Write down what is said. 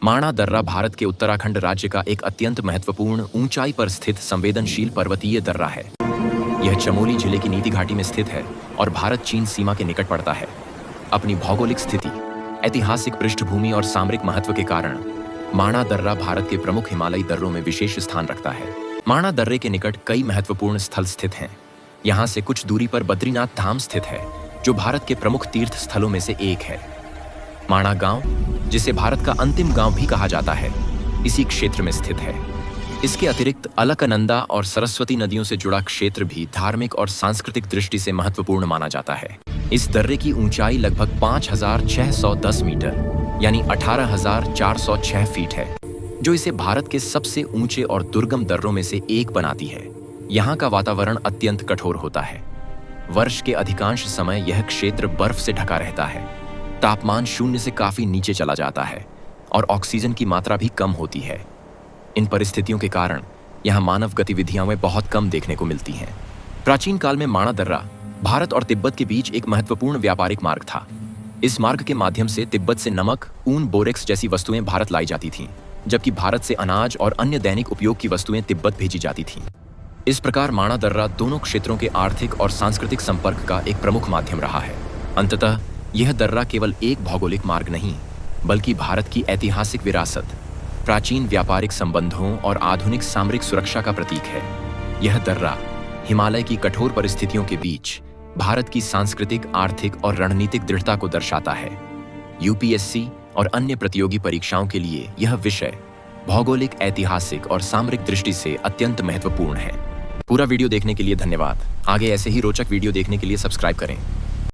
माणा दर्रा भारत के उत्तराखंड राज्य का एक अत्यंत महत्वपूर्ण ऊंचाई पर स्थित संवेदनशील पर्वतीय दर्रा है। यह चमोली जिले की नीति घाटी में स्थित है और भारत चीन सीमा के निकट पड़ता है। अपनी भौगोलिक स्थिति, ऐतिहासिक पृष्ठभूमि और सामरिक महत्व के कारण माणा दर्रा भारत के प्रमुख हिमालयी दर्रों में विशेष स्थान रखता है। माणा दर्रे के निकट कई महत्वपूर्ण स्थल स्थित हैं। यहाँ से कुछ दूरी पर बद्रीनाथ धाम स्थित है, जो भारत के प्रमुख तीर्थ स्थलों में से एक है। माणा गांव, जिसे भारत का अंतिम गांव भी कहा जाता है, इसी क्षेत्र में स्थित है। इसके अतिरिक्त अलकनंदा और सरस्वती नदियों से जुड़ा क्षेत्र भी धार्मिक और सांस्कृतिक दृष्टि से महत्वपूर्ण माना जाता है। इस दर्रे की ऊंचाई लगभग 5,610 मीटर यानी 18,406 फीट है, जो इसे भारत के सबसे ऊंचे और दुर्गम दर्रों में से एक बनाती है। यहाँ का वातावरण अत्यंत कठोर होता है। वर्ष के अधिकांश समय यह क्षेत्र बर्फ से ढका रहता है। तापमान शून्य से काफी नीचे चला जाता है और ऑक्सीजन की मात्रा भी कम होती है। इन परिस्थितियों के कारण यहाँ मानव गतिविधियां में बहुत कम देखने को मिलती हैं। प्राचीन काल में माणा दर्रा भारत और तिब्बत के बीच एक महत्वपूर्ण व्यापारिक मार्ग था। इस मार्ग के माध्यम से तिब्बत से नमक, ऊन, बोरेक्स जैसी वस्तुएं भारत लाई जाती थीं, जबकि भारत से अनाज और अन्य दैनिक उपयोग की वस्तुएं तिब्बत भेजी जाती थीं। इस प्रकार माणा दर्रा दोनों क्षेत्रों के आर्थिक और सांस्कृतिक संपर्क का एक प्रमुख माध्यम रहा है। अंततः यह दर्रा केवल एक भौगोलिक मार्ग नहीं, बल्कि भारत की ऐतिहासिक विरासत, प्राचीन व्यापारिक संबंधों और आधुनिक सामरिक सुरक्षा का प्रतीक है। यह दर्रा हिमालय की कठोर परिस्थितियों के बीच भारत की सांस्कृतिक, आर्थिक और रणनीतिक दृढ़ता को दर्शाता है। यूपीएससी और अन्य प्रतियोगी परीक्षाओं के लिए यह विषय भौगोलिक, ऐतिहासिक और सामरिक दृष्टि से अत्यंत महत्वपूर्ण है। पूरा वीडियो देखने के लिए धन्यवाद। आगे ऐसे ही रोचक वीडियो देखने के लिए सब्सक्राइब करें।